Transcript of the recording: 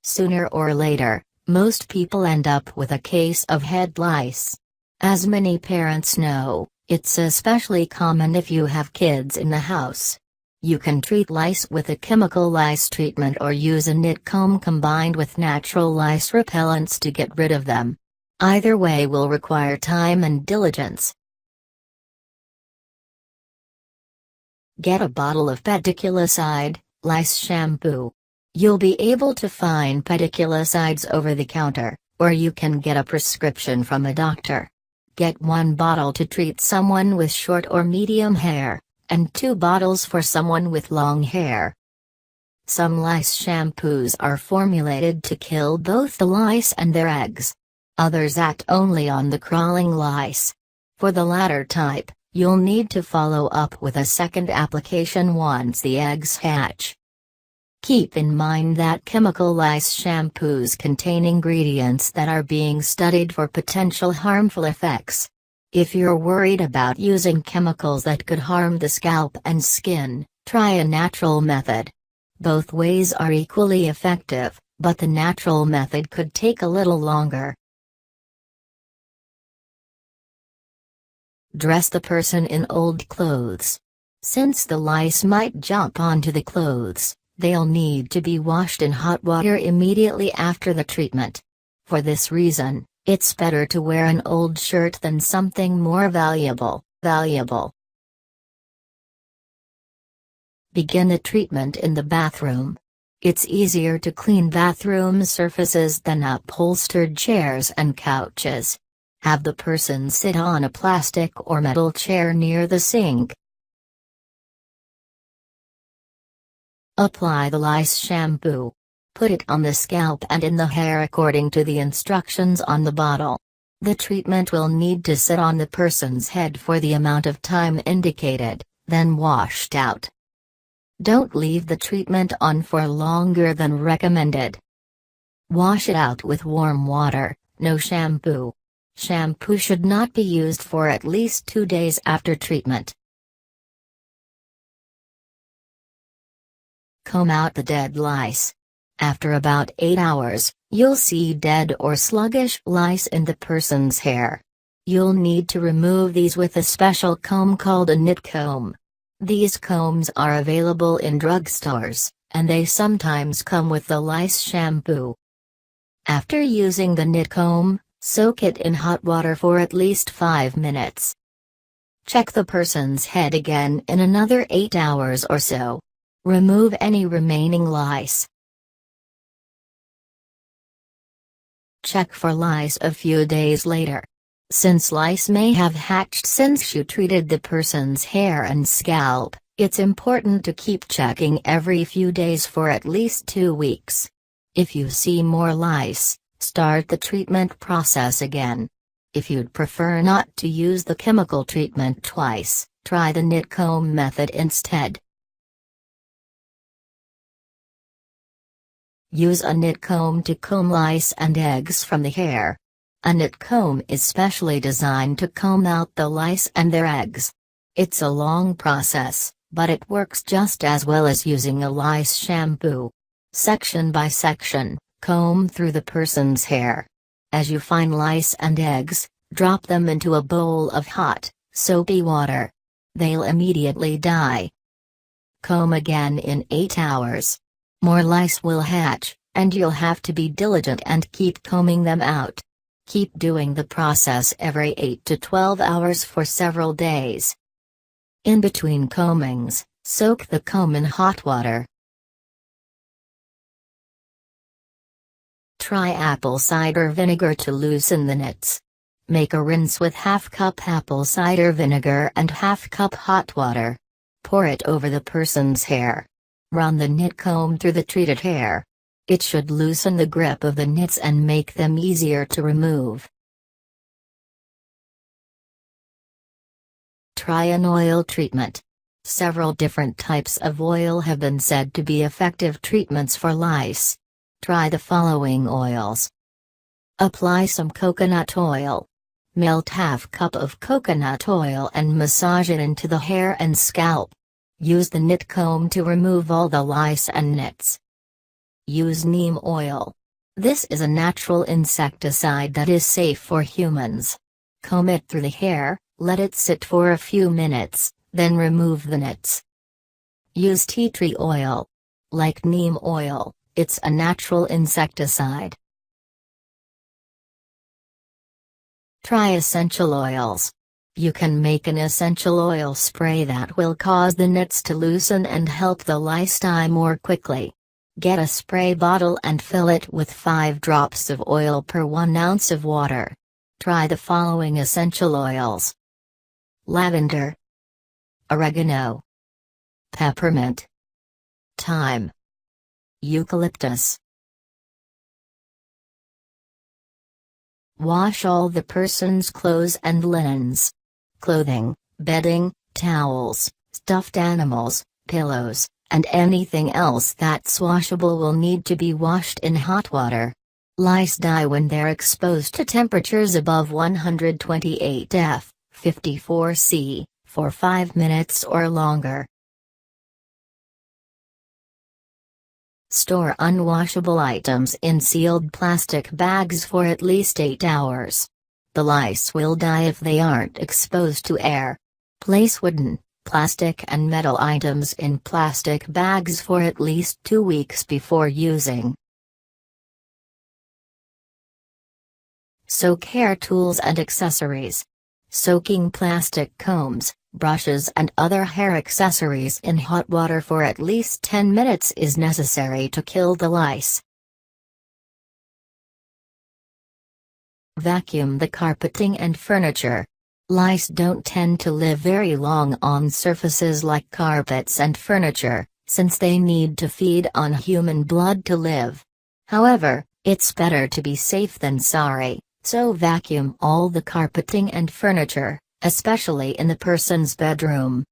Sooner or later, most people end up with a case of head lice. As many parents know, it's especially common if you have kids in the house. You can treat lice with a chemical lice treatment or use a nit comb combined with natural lice repellents to get rid of them. Either way will require time and diligence. Get a bottle of pediculicide, lice shampoo. You'll be able to find pediculicides over the counter, or you can get a prescription from a doctor. Get 1 bottle to treat someone with short or medium hair, and 2 bottles for someone with long hair. Some lice shampoos are formulated to kill both the lice and their eggs. Others act only on the crawling lice. For the latter type, you'll need to follow up with a second application once the eggs hatch. Keep in mind that chemical lice shampoos contain ingredients that are being studied for potential harmful effects. If you're worried about using chemicals that could harm the scalp and skin, try a natural method. Both ways are equally effective, but the natural method could take a little longer. Dress the person in old clothes. Since the lice might jump onto the clothes, they'll need to be washed in hot water immediately after the treatment. For this reason, it's better to wear an old shirt than something more valuable. Begin the treatment in the bathroom. It's easier to clean bathroom surfaces than upholstered chairs and couches. Have the person sit on a plastic or metal chair near the sink. Apply the lice shampoo. Put it on the scalp and in the hair according to the instructions on the bottle. The treatment will need to sit on the person's head for the amount of time indicated, then washed out. Don't leave the treatment on for longer than recommended. Wash it out with warm water, no shampoo. Shampoo should not be used for at least 2 days after treatment. Comb out the dead lice. After about 8 hours, you'll see dead or sluggish lice in the person's hair. You'll need to remove these with a special comb called a nit comb. These combs are available in drugstores, and they sometimes come with the lice shampoo. After using the nit comb, soak it in hot water for at least 5 minutes. Check the person's head again in another 8 hours or so. Remove any remaining lice. Check for lice a few days later. Since lice may have hatched since you treated the person's hair and scalp, it's important to keep checking every few days for at least 2 weeks. If you see more lice, start the treatment process again. If you'd prefer not to use the chemical treatment twice, try the nit comb method instead. Use a nit comb to comb lice and eggs from the hair. A nit comb is specially designed to comb out the lice and their eggs. It's a long process, but it works just as well as using a lice shampoo. Section by section, comb through the person's hair. As you find lice and eggs, drop them into a bowl of hot, soapy water. They'll immediately die. Comb again in 8 hours. More lice will hatch, and you'll have to be diligent and keep combing them out. Keep doing the process every 8 to 12 hours for several days. In between combings, soak the comb in hot water. Try apple cider vinegar to loosen the nits. Make a rinse with ½ cup apple cider vinegar and ½ cup hot water. Pour it over the person's hair. Run the nit comb through the treated hair. It should loosen the grip of the nits and make them easier to remove. Try an oil treatment. Several different types of oil have been said to be effective treatments for lice. Try the following oils. Apply some coconut oil. Melt ½ cup of coconut oil and massage it into the hair and scalp. Use the nit comb to remove all the lice and nits. Use neem oil. This is a natural insecticide that is safe for humans. Comb it through the hair, let it sit for a few minutes, then remove the nits. Use tea tree oil. Like neem oil, it's a natural insecticide. Try essential oils. You can make an essential oil spray that will cause the nits to loosen and help the lice die more quickly. Get a spray bottle and fill it with 5 drops of oil per 1 ounce of water. Try the following essential oils: lavender, oregano, peppermint, thyme, eucalyptus. Wash all the person's clothes and linens. Clothing, bedding, towels, stuffed animals, pillows, and anything else that's washable will need to be washed in hot water. Lice die when they're exposed to temperatures above 128 F, 54 C, for 5 minutes or longer. Store unwashable items in sealed plastic bags for at least 8 hours. The lice will die if they aren't exposed to air. Place wooden, plastic and metal items in plastic bags for at least 2 weeks before using. Soak hair tools and accessories. Soaking plastic combs, brushes and other hair accessories in hot water for at least 10 minutes is necessary to kill the lice. Vacuum the carpeting and furniture. Lice don't tend to live very long on surfaces like carpets and furniture, since they need to feed on human blood to live. However, it's better to be safe than sorry, so vacuum all the carpeting and furniture, especially in the person's bedroom.